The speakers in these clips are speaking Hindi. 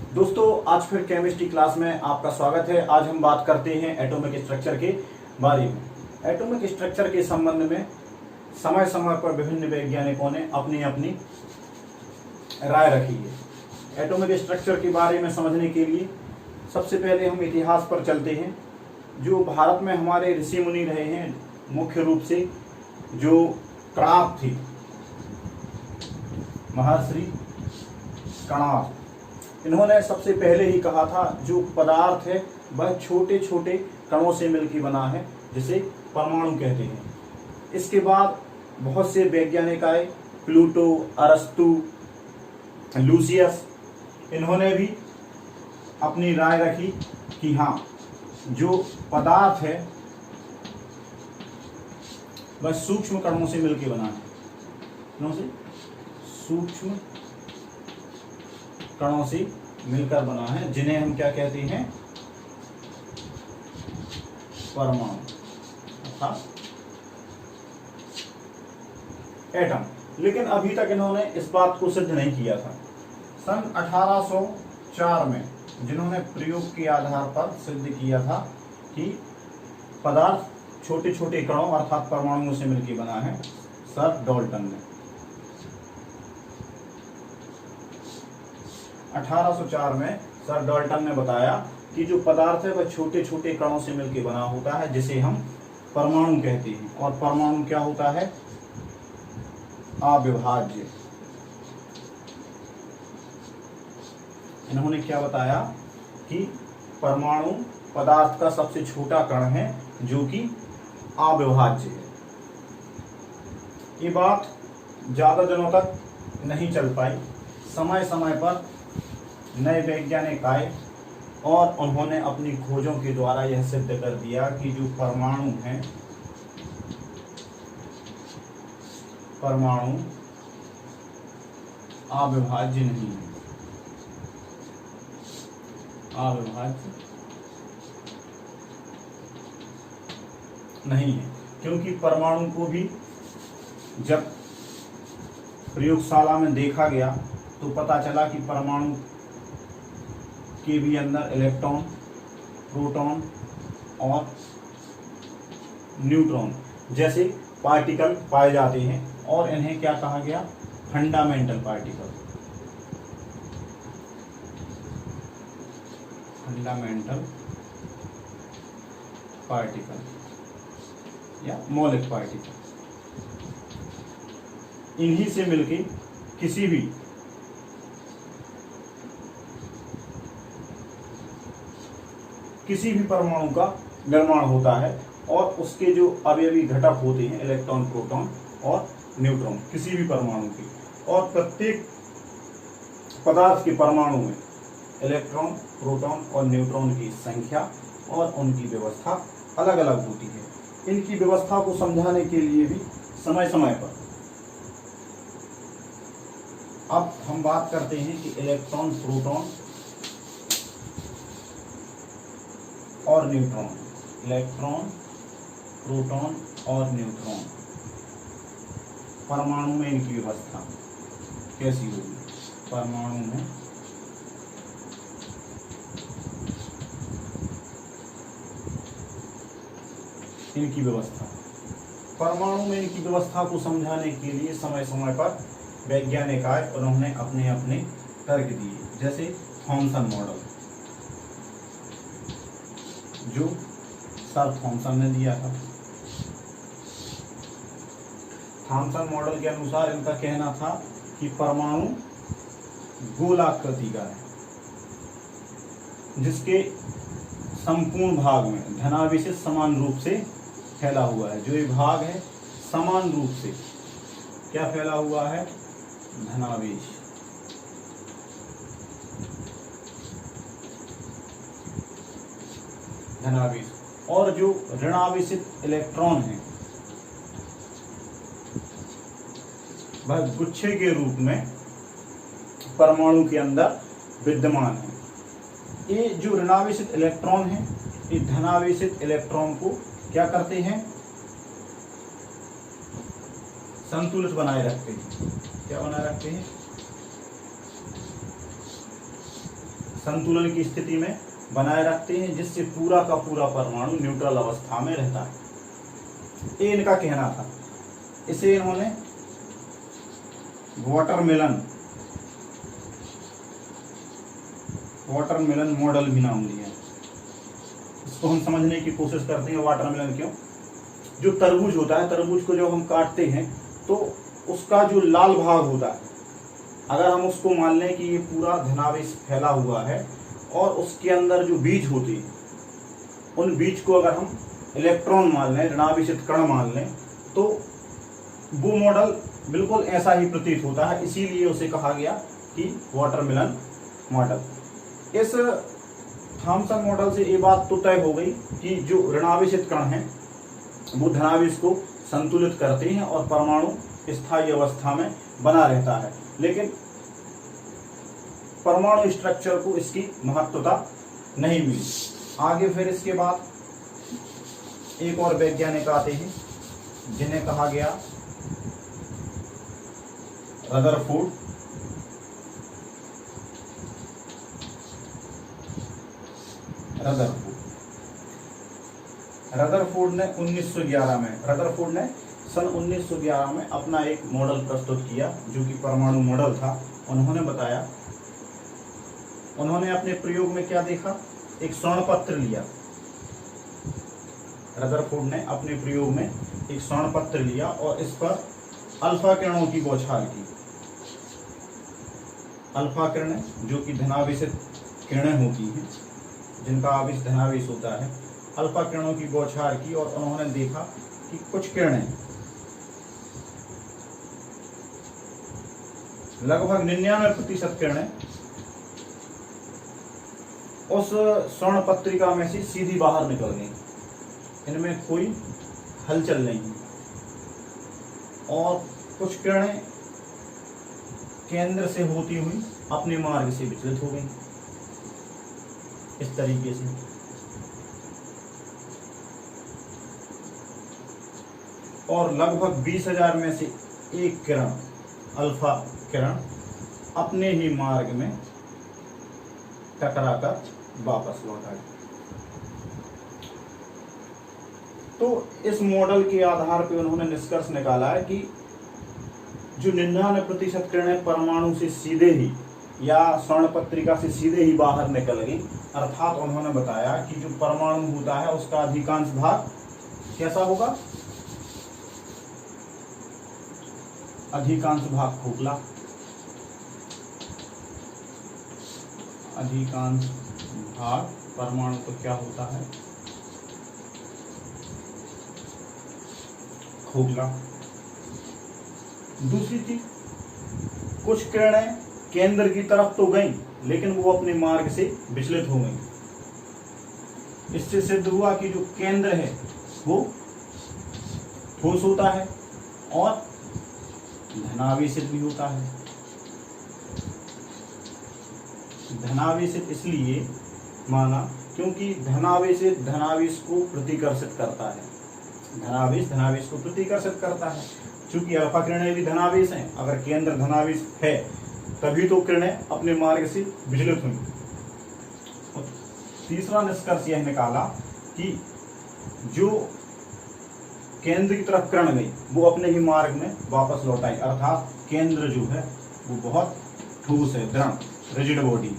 दोस्तों, आज फिर केमिस्ट्री क्लास में आपका स्वागत है। आज हम बात करते हैं एटॉमिक स्ट्रक्चर के बारे में। एटॉमिक स्ट्रक्चर के संबंध में समय समय पर विभिन्न वैज्ञानिकों ने अपनी अपनी राय रखी है। एटॉमिक स्ट्रक्चर के बारे में समझने के लिए सबसे पहले हम इतिहास पर चलते हैं। जो भारत में हमारे ऋषि मुनि रहे हैं, मुख्य रूप से जो कणाद थी, महर्षि कणाद, इन्होंने सबसे पहले ही कहा था जो पदार्थ है वह छोटे छोटे कणों से मिलकर बना है, जिसे परमाणु कहते हैं। इसके बाद बहुत से वैज्ञानिक आए, प्लूटो, अरस्तु, लूसियस, इन्होंने भी अपनी राय रखी कि हाँ, जो पदार्थ है वह सूक्ष्म कणों से मिलकर बना है। कणों से, सूक्ष्म कणों से मिलकर बना है, जिन्हें हम क्या कहते हैं? परमाणु अर्थात एटम। लेकिन अभी तक इन्होंने इस बात को सिद्ध नहीं किया था। सन 1804 में जिन्होंने प्रयोग के आधार पर सिद्ध किया था कि पदार्थ छोटे छोटे कणों अर्थात परमाणुओं से मिलकर बना है, सर डाल्टन ने 1804 में सर डाल्टन ने बताया कि जो पदार्थ है वह छोटे छोटे कणों से मिलकर बना होता है, जिसे हम परमाणु कहते हैं। और परमाणु क्या होता है? अविभाज्य। इन्होंने क्या बताया कि परमाणु पदार्थ का सबसे छोटा कण है जो कि अविभाज्य है। ये बात ज्यादा दिनों तक नहीं चल पाई। समय समय पर नए वैज्ञानिक आए और उन्होंने अपनी खोजों के द्वारा यह सिद्ध कर दिया कि जो परमाणु हैं, परमाणु अविभाज्य नहीं है, अविभाज्य नहीं है। क्योंकि परमाणु को भी जब प्रयोगशाला में देखा गया तो पता चला कि परमाणु के भी अंदर इलेक्ट्रॉन, प्रोटॉन और न्यूट्रॉन जैसे पार्टिकल पाए जाते हैं, और इन्हें क्या कहा गया? फंडामेंटल पार्टिकल, फंडामेंटल पार्टिकल या मौलिक पार्टिकल। इन्हीं से मिलके किसी भी परमाणु का निर्माण होता है, और उसके जो अवयवी घटक होते हैं, इलेक्ट्रॉन, प्रोटॉन और न्यूट्रॉन, किसी भी परमाणु के। और प्रत्येक पदार्थ के परमाणु में इलेक्ट्रॉन, प्रोटॉन और न्यूट्रॉन की संख्या और उनकी व्यवस्था अलग अलग होती है। इनकी व्यवस्था को समझाने के लिए भी समय समय पर अब हम बात करते हैं कि इलेक्ट्रॉन, प्रोटॉन और न्यूट्रॉन, इलेक्ट्रॉन, प्रोटॉन और न्यूट्रॉन, परमाणु में इनकी व्यवस्था कैसी होगी? परमाणु में इनकी व्यवस्था, परमाणु में इनकी व्यवस्था को समझाने के लिए समय समय पर वैज्ञानिक आए, उन्होंने अपने अपने तर्क दिए। जैसे थॉमसन मॉडल, जो सर थॉमसन ने दिया था। थॉमसन मॉडल के अनुसार इनका कहना था कि परमाणु गोलाकृति का है, जिसके संपूर्ण भाग में धनावेश समान रूप से फैला हुआ है। जो ये भाग है समान रूप से क्या फैला हुआ है? धनावेश। धनावेश। और जो ऋणावेशित इलेक्ट्रॉन है वह गुच्छे के रूप में परमाणु के अंदर विद्यमान है। ये जो ऋणावेशित इलेक्ट्रॉन है, ये धनावेशित इलेक्ट्रॉन को क्या करते हैं? संतुलित बनाए रखते हैं। क्या बनाए रखते हैं? संतुलन की स्थिति में बनाए रखते हैं, जिससे पूरा का पूरा परमाणु न्यूट्रल अवस्था में रहता है। ये इनका कहना था। इसे इन्होंने वाटरमेलन मॉडल भी नाम दिया। इसको हम समझने की कोशिश करते हैं। वाटरमेलन क्यों? जो तरबूज होता है, तरबूज को जब हम काटते हैं तो उसका जो लाल भाग होता है, अगर हम उसको मान लें कि ये पूरा धनावेश फैला हुआ है और उसके अंदर जो बीज होती है, उन बीज को अगर हम इलेक्ट्रॉन मान लें, ऋणावेशित कण मान लें, तो वो मॉडल बिल्कुल ऐसा ही प्रतीत होता है। इसीलिए उसे कहा गया कि वाटरमेलन मॉडल। इस थॉमसन मॉडल से ये बात तो तय हो गई कि जो ऋणावेशित कण हैं वो धनावेश को संतुलित करते हैं और परमाणु स्थायी अवस्था में बना रहता है। लेकिन परमाणु स्ट्रक्चर को इसकी महत्वता नहीं मिली। आगे फिर इसके बाद एक और वैज्ञानिक आते हैं जिन्हें कहा गया रदरफोर्ड। रदरफोर्ड ने 1911 में सन 1911 में अपना एक मॉडल प्रस्तुत किया जो कि परमाणु मॉडल था। उन्होंने बताया, उन्होंने अपने प्रयोग में क्या देखा, एक स्वर्ण पत्र लिया। रदरफोर्ड ने अपने प्रयोग में एक स्वर्ण पत्र लिया और इस पर अल्फा किरणों की बौछार की। अल्फा किरणें जो कि धनावेशित किरणें होती हैं, जिनका आवेश धनावेश होता है, अल्फा किरणों की बौछार की और उन्होंने देखा कि कुछ किरणें लगभग 99% किरणें उस स्वर्ण पत्रिका में से सीधी बाहर निकल गई। इनमें कोई हलचल नहीं है और कुछ किरणें केंद्र से होती हुई अपने मार्ग से विचलित हो गई। इस तरीके से और लगभग 20,000 में से एक किरण, अल्फा किरण, अपने ही मार्ग में टकराकर वापस लौट आई। तो इस मॉडल के आधार पर उन्होंने निष्कर्ष निकाला है कि जो 99% किरणें परमाणु से सीधे ही या स्वर्ण पत्रिका से सीधे ही बाहर निकल गई, अर्थात उन्होंने बताया कि जो परमाणु होता है उसका अधिकांश भाग कैसा होगा, अधिकांश भाग खोखला, अधिकांश भाग परमाणु को क्या होता है, खोखला। दूसरी चीज, कुछ किरणें केंद्र की तरफ तो गई लेकिन वो अपने मार्ग से विचलित हो गई। इससे सिद्ध हुआ कि जो केंद्र है वो ठोस होता है और धनावेशित भी होता है। धनावेशित इसलिए माना क्योंकि धनावेशित धनावेश को प्रतिकर्षित करता है। धनावेश धनावेश को प्रतिकर्षित करता है। चूंकि अल्फा किरणें भी धनावेश हैं, अगर केंद्र धनावेश है तभी तो किरणें अपने मार्ग से विचलित हुई। तीसरा निष्कर्ष यह निकाला कि जो केंद्र की तरफ किरण गई वो अपने ही मार्ग में वापस लौट आई, अर्थात केंद्र जो है वो बहुत ठोस है, दृढ़, रिजिड बॉडी है।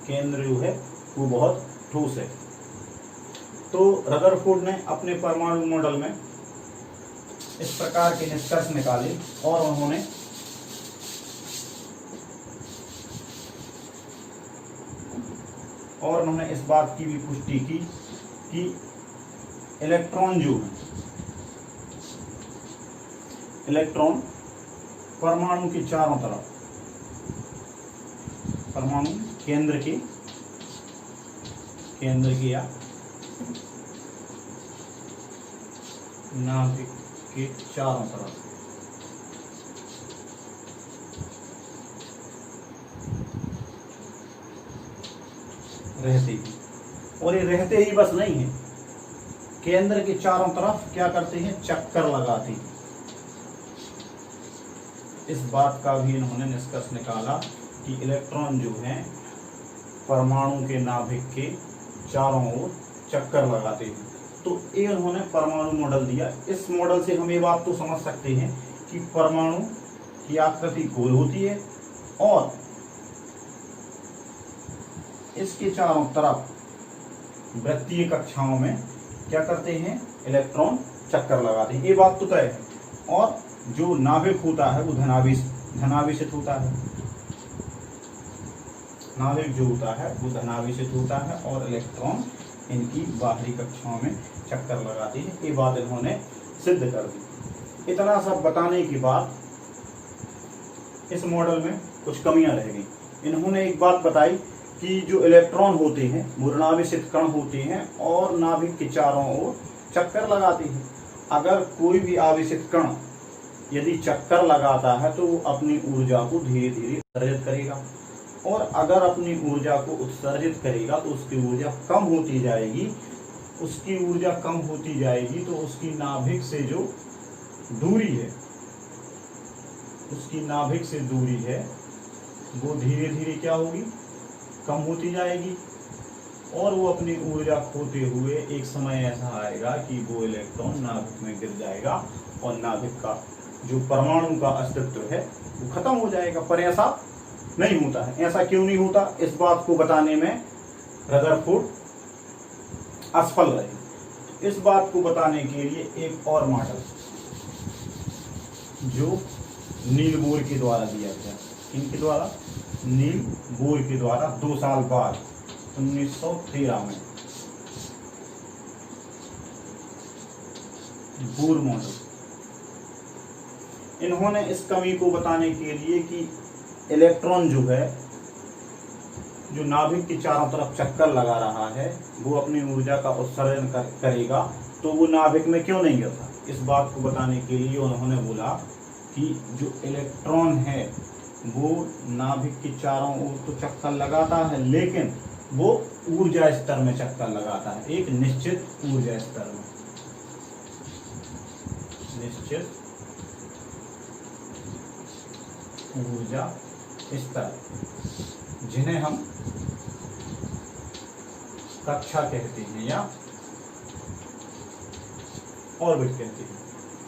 केंद्र जो है वो बहुत ठोस है। तो रदरफोर्ड ने अपने परमाणु मॉडल में इस प्रकार के निष्कर्ष निकाले और उन्होंने इस बात की भी पुष्टि की कि इलेक्ट्रॉन जो है, इलेक्ट्रॉन परमाणु के चारों तरफ, परमाणु केंद्र के या नाभिक के चारों तरफ रहते ही, और ये रहते ही बस नहीं है, केंद्र के चारों तरफ क्या करते हैं, चक्कर लगाते हैं। इस बात का भी इन्होंने निष्कर्ष निकाला कि इलेक्ट्रॉन जो है परमाणु के नाभिक के चारों ओर चक्कर लगाते हैं। तो ये उन्होंने परमाणु मॉडल दिया। इस मॉडल से हम ये बात तो समझ सकते हैं कि परमाणु की आकृति गोल होती है और इसके चारों तरफ वृत्तीय कक्षाओं में क्या करते हैं, इलेक्ट्रॉन चक्कर लगाते हैं। ये बात तो तय है। और जो नाभिक होता है वो धनावेशित होता है। नाभिक जो होता है वो धनावेशित होता है और इलेक्ट्रॉन इनकी बाहरी कक्षाओं में चक्कर लगाते हैं। ये बात इन्होंने सिद्ध कर दी। इतना सब बताने के बाद इस मॉडल में कुछ कमियां रह गई। इन्होंने एक बात बताई कि जो इलेक्ट्रॉन होते हैं वो ऋणावेशित कण होते हैं और नाभिक के चारों ओर चक्कर लगाते हैं। अगर कोई भी आवेशित कण यदि चक्कर लगाता है तो वो अपनी ऊर्जा को धीरे धीरे उत्सर्जित करेगा, और अगर अपनी ऊर्जा को उत्सर्जित करेगा तो उसकी ऊर्जा कम होती जाएगी। उसकी ऊर्जा कम होती जाएगी तो उसकी नाभिक से जो दूरी है, उसकी नाभिक से दूरी है वो धीरे धीरे क्या होगी, कम होती जाएगी, और वो अपनी ऊर्जा खोते हुए एक समय ऐसा आएगा कि वो इलेक्ट्रॉन नाभिक में गिर जाएगा और नाभिक का जो परमाणु का अस्तित्व है वो खत्म हो जाएगा। पर ऐसा नहीं होता है। ऐसा क्यों नहीं होता, इस बात को बताने में रदरफोर्ड असफल रहे। इस बात को बताने के लिए एक और मॉडल जो नील बोर के द्वारा दिया गया। इनके द्वारा, नील बोर के द्वारा 2 साल बाद 1913 में बोर मॉडल। इन्होंने इस कमी को बताने के लिए कि इलेक्ट्रॉन जो है, जो नाभिक के चारों तरफ चक्कर लगा रहा है, वो अपनी ऊर्जा का उत्सर्जन करेगा, तो वो नाभिक में क्यों नहीं गिरता। इस बात को बताने के लिए उन्होंने बोला कि जो इलेक्ट्रॉन है वो नाभिक के चारों ओर तो चक्कर लगाता है, लेकिन वो ऊर्जा स्तर में चक्कर लगाता है, एक निश्चित ऊर्जा स्तर में, निश्चित ऊर्जा स्तर, जिन्हें हम कक्षा कहते हैं या ऑर्बिट कहते हैं।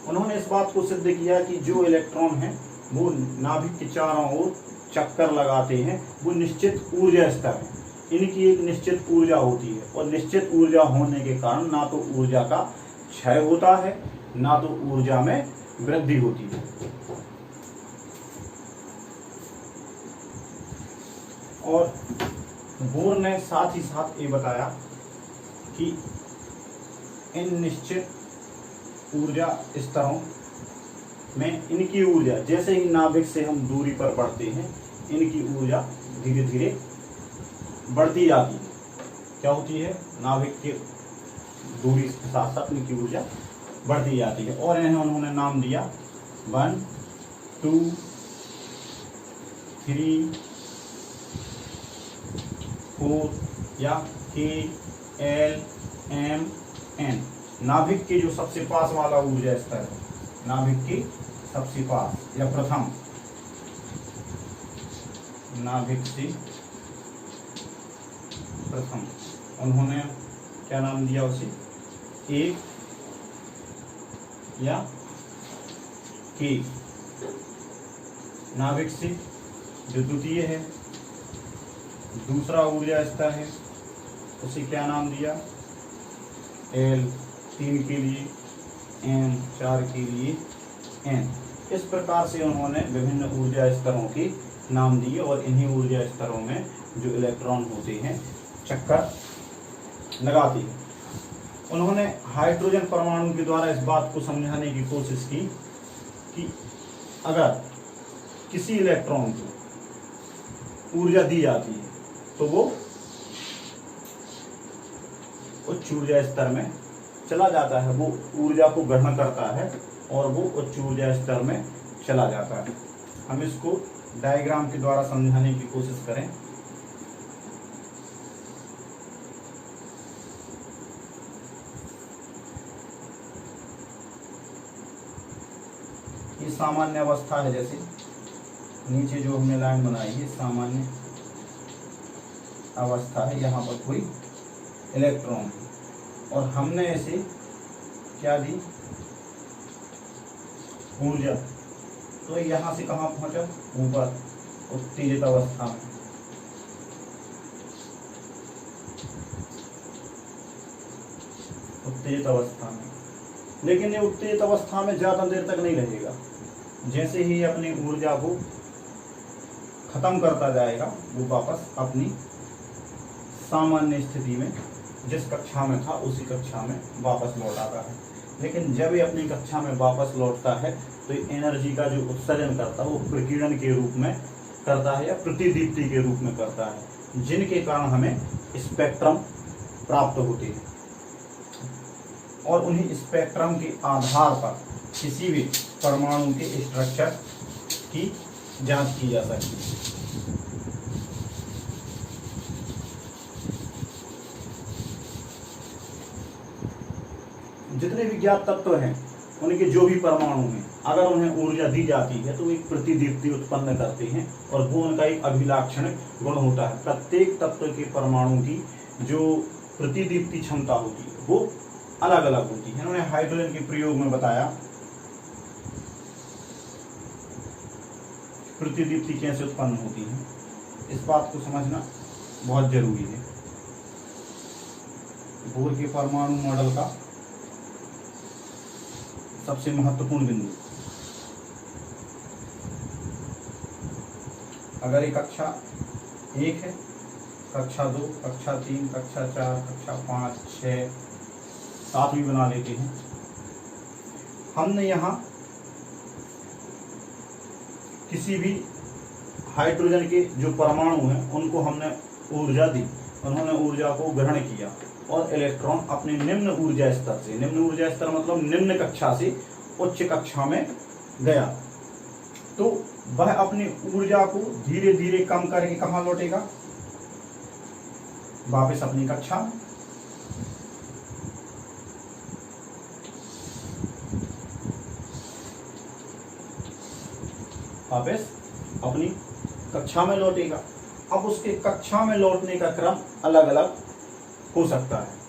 उन्होंने इस बात को सिद्ध किया कि जो इलेक्ट्रॉन है वो नाभिक के चारों ओर चक्कर लगाते हैं, वो निश्चित ऊर्जा स्तर है। इनकी एक निश्चित ऊर्जा होती है, और निश्चित ऊर्जा होने के कारण ना तो ऊर्जा का क्षय होता है, ना तो ऊर्जा में वृद्धि होती है। और बोर ने साथ ही साथ ये बताया कि इन निश्चित ऊर्जा स्तरों में इनकी ऊर्जा, जैसे ही नाभिक से हम दूरी पर बढ़ते हैं, इनकी ऊर्जा धीरे धीरे बढ़ती जाती है। क्या होती है, नाभिक की दूरी के साथ साथ इनकी ऊर्जा बढ़ती जाती है। और इन्हें उन्होंने नाम दिया 1, 2, 3, 4 या K, L, M, N। नाभिक के जो सबसे पास वाला ऊर्जा स्तर है, नाभिक के सबसे पास या प्रथम, नाभिक से प्रथम, उन्होंने क्या नाम दिया उसे, 1 या K। नाभिक से जो द्वितीय है, दूसरा ऊर्जा स्तर है, उसे क्या नाम दिया, L 3 के लिए, M 4 के लिए, N। इस प्रकार से उन्होंने विभिन्न ऊर्जा स्तरों के नाम दिए, और इन्हीं ऊर्जा स्तरों में जो इलेक्ट्रॉन होते हैं चक्कर लगाते हैं। उन्होंने हाइड्रोजन परमाणु के द्वारा इस बात को समझाने की कोशिश की कि अगर किसी इलेक्ट्रॉन को ऊर्जा दी जाती है तो वो उच्च ऊर्जा स्तर में चला जाता है, वो ऊर्जा को ग्रहण करता है और वो उच्च ऊर्जा स्तर में चला जाता है। हम इसको डायग्राम के द्वारा समझाने की कोशिश करें। ये सामान्य अवस्था है, जैसे नीचे जो हमने लाइन बनाई है सामान्य अवस्था है, यहाँ पर कोई इलेक्ट्रॉन है और हमने इसे क्या दी, ऊर्जा। तो यहाँ से कहाँ पहुंचा, ऊपर उत्तेजित अवस्था में। उत्तेजित अवस्था में, लेकिन ये उत्तेजित अवस्था में ज्यादा देर तक नहीं रहेगा। जैसे ही अपनी ऊर्जा को खत्म करता जाएगा वो वापस अपनी सामान्य स्थिति में, जिस कक्षा में था उसी कक्षा में वापस लौट आता है। लेकिन जब ये अपनी कक्षा में वापस लौटता है तो एनर्जी का जो उत्सर्जन करता है वो प्रकीर्णन के रूप में करता है या प्रतिदीप्ति के रूप में करता है, जिनके कारण हमें स्पेक्ट्रम प्राप्त होते हैं। और उन्हीं स्पेक्ट्रम के आधार पर किसी भी परमाणु के स्ट्रक्चर की जांच की जा सकती है। जितने भी ज्ञात तत्व हैं उनके जो भी परमाणु हैं, अगर उन्हें ऊर्जा दी जाती है तो एक प्रतिदीप्ति उत्पन्न करते हैं और वो उनका एक अभिलाक्षणिक गुण होता है। प्रत्येक तत्व के परमाणु की जो प्रतिदीप्ति क्षमता होती है वो अलग अलग होती है। उन्होंने हाइड्रोजन के प्रयोग में बताया प्रतिदीप्ति कैसे उत्पन्न होती है। इस बात को समझना बहुत जरूरी है। बोर के परमाणु मॉडल का सबसे महत्वपूर्ण बिंदु, अगर ये कक्षा 1 है, कक्षा 2, कक्षा 3, कक्षा 4, कक्षा 5, 6, 7 भी बना लेते हैं। हमने यहाँ किसी भी हाइड्रोजन के जो परमाणु हैं उनको हमने ऊर्जा दी, उन्होंने ऊर्जा को ग्रहण किया और इलेक्ट्रॉन अपने निम्न ऊर्जा स्तर से, निम्न ऊर्जा स्तर मतलब निम्न कक्षा से उच्च कक्षा में गया, तो वह अपनी ऊर्जा को धीरे धीरे कम करके कहाँ लौटेगा, वापस अपनी कक्षा में। वापस अपनी कक्षा में लौटेगा। अब उसके कक्षा में लौटने का क्रम अलग अलग हो सकता है।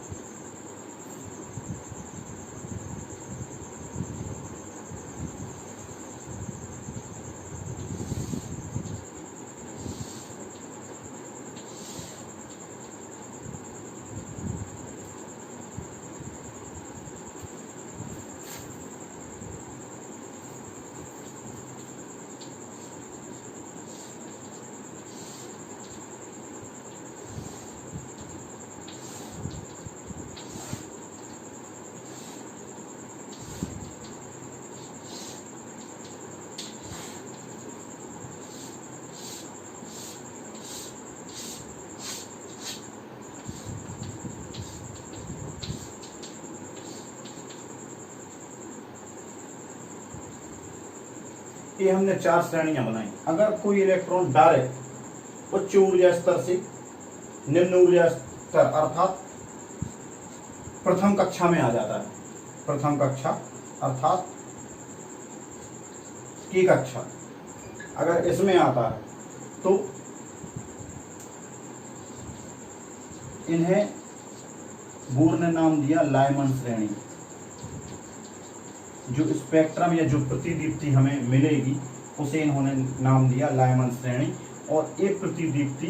ये हमने 4 श्रेणियां बनाई। अगर कोई इलेक्ट्रॉन डायरेक्ट उच्च ऊर्जा स्तर से निम्न ऊर्जा स्तर अर्थात प्रथम कक्षा में आ जाता है, प्रथम कक्षा अर्थात की कक्षा अगर इसमें आता है तो इन्हें बोर ने नाम दिया लाइमन श्रेणी। जो स्पेक्ट्रम या जो प्रतिदीप्ति हमें मिलेगी उसे इन्होंने नाम दिया लाइमन श्रेणी। और एक प्रतिदीप्ति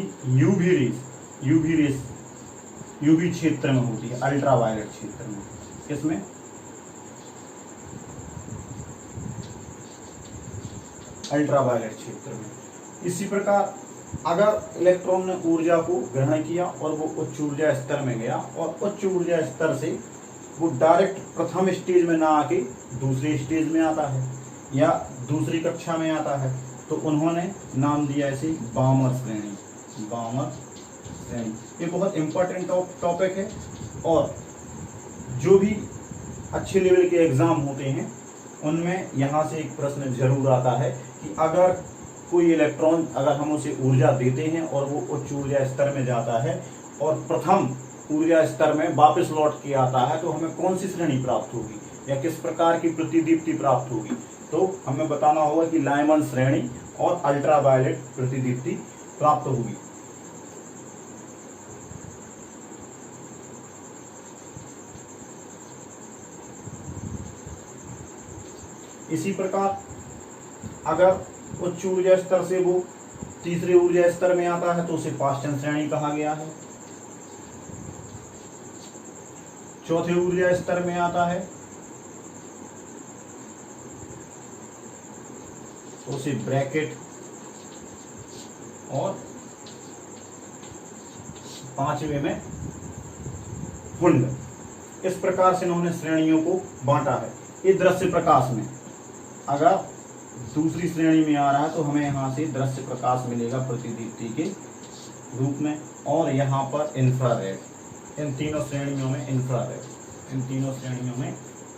यूवी क्षेत्र में होती है, अल्ट्रावायलेट क्षेत्र में। इसमें अल्ट्रावायलेट क्षेत्र में। इसी प्रकार अगर इलेक्ट्रॉन ने ऊर्जा को ग्रहण किया और वो उच्च ऊर्जा स्तर में गया और उच्च ऊर्जा स्तर से वो डायरेक्ट प्रथम स्टेज में ना आके दूसरे स्टेज में आता है या दूसरी कक्षा में आता है, तो उन्होंने नाम दिया इसे बामर श्रेणी। बामर श्रेणी ये बहुत इम्पोर्टेंट टॉपिक है और जो भी अच्छे लेवल के एग्जाम होते हैं उनमें यहाँ से एक प्रश्न जरूर आता है कि अगर कोई इलेक्ट्रॉन, अगर हम उसे ऊर्जा देते हैं और वो उच्च ऊर्जा स्तर में जाता है और प्रथम ऊर्जा स्तर में वापस लौट के आता है, तो हमें कौन सी श्रेणी प्राप्त होगी या किस प्रकार की प्रतिदीप्ति प्राप्त होगी। तो हमें बताना होगा कि लाइमन श्रेणी और अल्ट्रावायलेट प्रतिदीप्ति प्राप्त होगी। इसी प्रकार अगर उच्च ऊर्जा स्तर से वो तीसरे ऊर्जा स्तर में आता है तो उसे पाश्चन श्रेणी कहा गया है। चौथे ऊर्जा स्तर में आता है तो उसे ब्रैकेट और पांचवे में हुंड। इस प्रकार से इन्होंने श्रेणियों को बांटा है। ये दृश्य प्रकाश में अगर दूसरी श्रेणी में आ रहा है तो हमें यहाँ से दृश्य प्रकाश मिलेगा प्रतिदीप्ति के रूप में, और यहाँ पर इंफ्रारेड। इन तीनों श्रेणियों में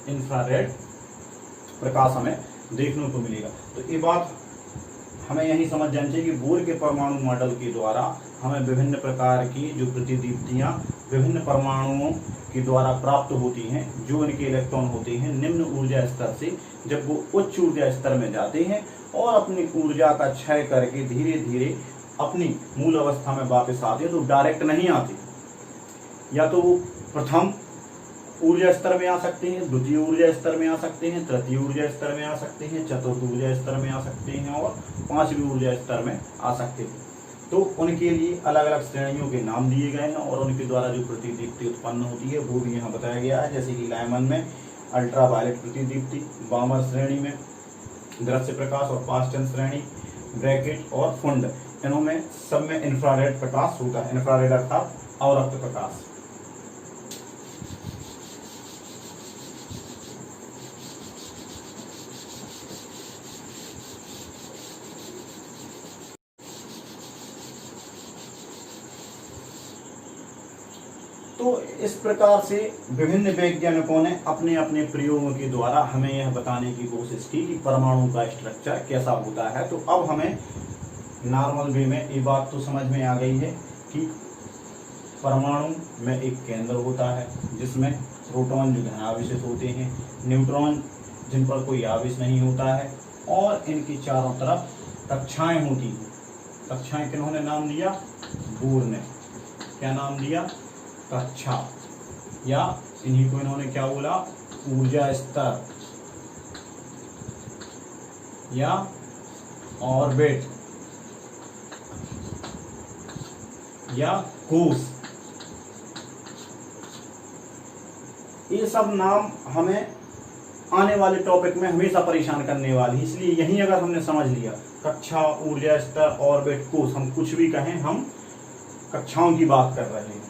इंफ्रारेड प्रकाश हमें देखने को मिलेगा। तो ये बात हमें यही समझ जानी चाहिए कि बोर के परमाणु मॉडल के द्वारा हमें विभिन्न प्रकार की जो प्रतिदीप्तियां विभिन्न परमाणुओं के द्वारा प्राप्त होती हैं, जो इनके इलेक्ट्रॉन होते हैं निम्न ऊर्जा स्तर से जब वो उच्च ऊर्जा स्तर में जाते हैं और अपनी ऊर्जा का क्षय करके धीरे धीरे अपनी मूल अवस्था में वापस आते हैं, तो डायरेक्ट नहीं आते, या तो वो प्रथम ऊर्जा स्तर में आ सकते हैं, द्वितीय ऊर्जा स्तर में आ सकते हैं, तृतीय ऊर्जा स्तर में आ सकते हैं, चतुर्थ ऊर्जा स्तर में आ सकते हैं और पांचवी ऊर्जा स्तर में आ सकते हैं। तो उनके लिए अलग अलग श्रेणियों के नाम दिए गए हैं और उनके द्वारा जो प्रतिदीप्ति उत्पन्न होती है वो भी यहाँ बताया गया है। जैसे कि लाइमन में अल्ट्रावायलेट प्रतिदीप्ति, बामर श्रेणी में दृश्य प्रकाश और पाश्चन श्रेणी ब्रैकेट और फुंड, इनमें सब में इंफ्रारेड प्रकाश होता है। इंफ्रारेड अर्थात अवरक्त प्रकाश। तो इस प्रकार से विभिन्न वैज्ञानिकों ने अपने अपने प्रयोगों के द्वारा हमें यह बताने की कोशिश की कि परमाणु का स्ट्रक्चर कैसा होता है। तो अब हमें नॉर्मल वे में ये बात तो समझ में आ गई है कि परमाणु में एक केंद्र होता है जिसमें प्रोटॉन जो धनावेशित होते हैं, न्यूट्रॉन जिन पर कोई आवेश नहीं होता है, और इनकी चारों तरफ कक्षाएं होती हैं। कक्षाएं किन्होंने नाम दिया? बोर ने। क्या नाम दिया? कक्षा, या इन्हीं को इन्होंने क्या बोला? ऊर्जा स्तर या ऑर्बिट या कोश। ये सब नाम हमें आने वाले टॉपिक में हमेशा परेशान करने वाली, इसलिए यहीं अगर हमने समझ लिया कक्षा, ऊर्जा स्तर, ऑर्बिट, कोश, हम कुछ भी कहें हम कक्षाओं की बात कर रहे हैं।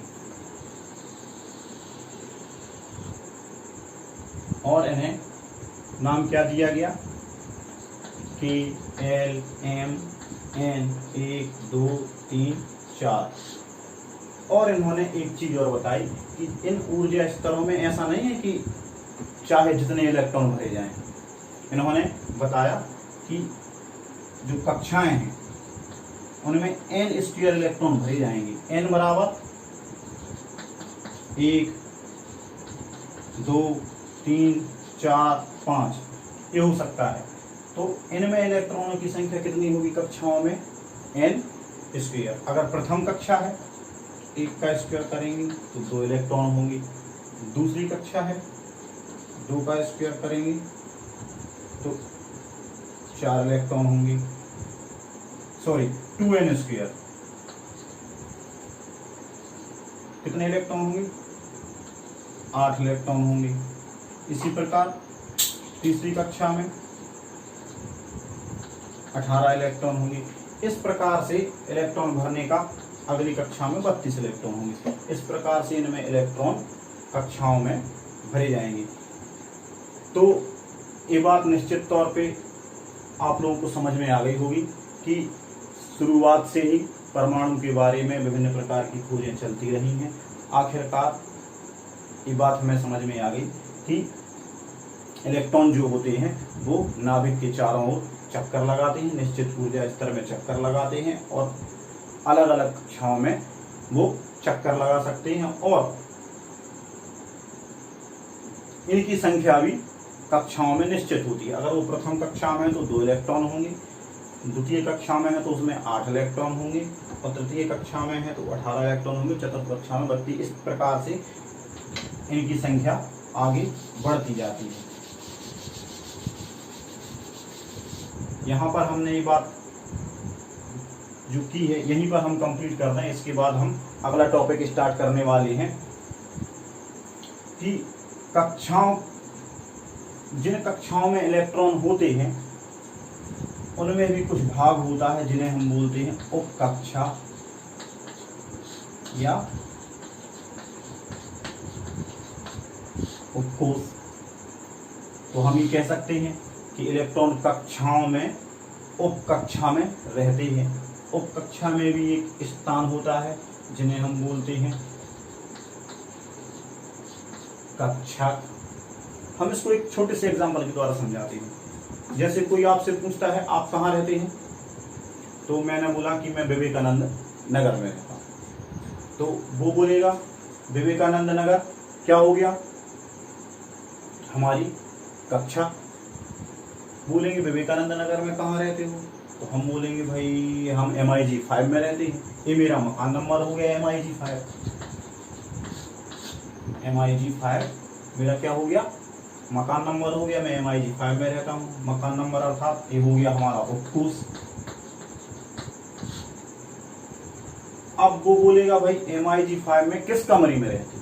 और इन्हें नाम क्या दिया गया? K, L, M, N, 1, 2, 3, 4। और इन्होंने एक चीज और बताई कि इन ऊर्जा स्तरों में ऐसा नहीं है कि चाहे जितने इलेक्ट्रॉन भरे जाएं। इन्होंने बताया कि जो कक्षाएं हैं उनमें n स्क्वायर इलेक्ट्रॉन भरे जाएंगे। n बराबर 1, 2, 3, 4, 5 ये हो सकता है। तो इनमें इलेक्ट्रॉनों की संख्या कितनी होगी कक्षाओं में? n square. अगर प्रथम कक्षा है 1 का स्क्वायर करेंगे तो 2 इलेक्ट्रॉन होंगे। दूसरी कक्षा है 2 का स्क्वायर करेंगे तो 4 इलेक्ट्रॉन होंगे। सॉरी 2n स्क्वायर, कितने इलेक्ट्रॉन होंगे? 8 इलेक्ट्रॉन होंगे। इसी प्रकार तीसरी कक्षा में 18 इलेक्ट्रॉन होंगे। इस प्रकार से इलेक्ट्रॉन भरने का अगली कक्षा में 32 इलेक्ट्रॉन होंगे। इस प्रकार से इनमें इलेक्ट्रॉन कक्षाओं में भरे जाएंगे। तो ये बात निश्चित तौर पे आप लोगों को समझ में आ गई होगी कि शुरुआत से ही परमाणु के बारे में विभिन्न प्रकार की खोजें चलती रही हैं। आखिरकार ये बात हमें समझ में आ गई कि इलेक्ट्रॉन जो होते हैं वो नाभिक के चारों ओर चक्कर लगाते हैं, निश्चित ऊर्जा स्तर में चक्कर लगाते हैं और अलग अलग कक्षाओं में वो चक्कर लगा सकते हैं, और इनकी संख्या भी कक्षाओं में निश्चित होती है। अगर वो प्रथम कक्षा में है तो 2 इलेक्ट्रॉन होंगे, द्वितीय कक्षा में है तो उसमें 8 इलेक्ट्रॉन होंगे, और तृतीय कक्षा में है तो 18 इलेक्ट्रॉन होंगे, चतुर्थ कक्षा में 32। इस प्रकार से इनकी संख्या आगे बढ़ती जाती है। यहाँ पर हमने ये बात जो की है यहीं पर हम कंप्लीट कर दें। इसके बाद हम अगला टॉपिक स्टार्ट करने वाले हैं कि कक्षाओं, जिन कक्षाओं में इलेक्ट्रॉन होते हैं उनमें भी कुछ भाग होता है जिन्हें हम बोलते हैं उप कक्षा या उपकोष। तो हम ये कह सकते हैं कि इलेक्ट्रॉन कक्षाओं में उप कक्षा में रहते हैं। उप कक्षा में भी एक स्थान होता है जिन्हें हम बोलते हैं कक्षक। हम इसको एक छोटे से एग्जांपल के द्वारा समझाते हैं। जैसे कोई आपसे पूछता है आप कहाँ रहते हैं, तो मैंने बोला कि मैं विवेकानंद नगर में रहता हूँ, तो वो बोलेगा विवेकानंद नगर क्या हो गया, हमारी कक्षा। बोलेंगे विवेकानंद नगर में कहाँ रहते हो, तो हम बोलेंगे भाई हम MIG 5 में रहते हैं। ये मेरा मकान नंबर हो गया MIG 5। MIG 5 मेरा क्या हो गया, मकान नंबर हो गया। मैं MIG 5 में रहता हूँ। मकान नंबर अर्थात ये हो गया हमारा उपकोष। अब वो बोलेगा भाई MIG 5 में किस कमरे में रहते,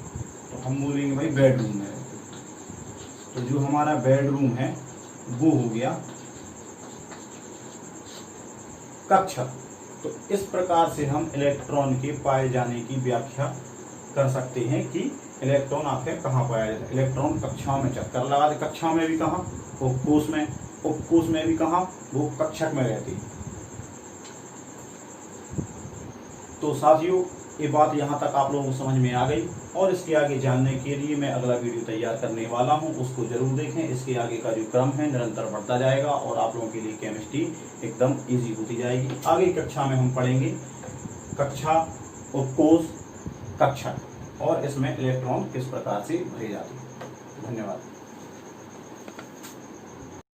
तो हम बोलेंगे भाई बेडरूम में रहते। तो जो हमारा बेडरूम है वो हो गया कक्षा। तो इस प्रकार से हम इलेक्ट्रॉन के पाए जाने की व्याख्या कर सकते हैं कि इलेक्ट्रॉन आखिर कहाँ पाया जाता है। इलेक्ट्रॉन कक्षाओं में चक्कर लगाते, कक्षा में भी कहाँ, उपकोष में, उपकोष में भी कहाँ, वो कक्षक में रहती है। तो साथियों ये बात यहाँ तक आप लोगों को समझ में आ गई, और इसके आगे जानने के लिए मैं अगला वीडियो तैयार करने वाला हूँ, उसको जरूर देखें। इसके आगे का जो क्रम है निरंतर बढ़ता जाएगा और आप लोगों के लिए केमिस्ट्री एकदम ईजी होती जाएगी। आगे कक्षा में हम पढ़ेंगे कक्षा, उपकोष, कक्षक, और इसमें इलेक्ट्रॉन किस प्रकार से भरे जाते हैं। धन्यवाद।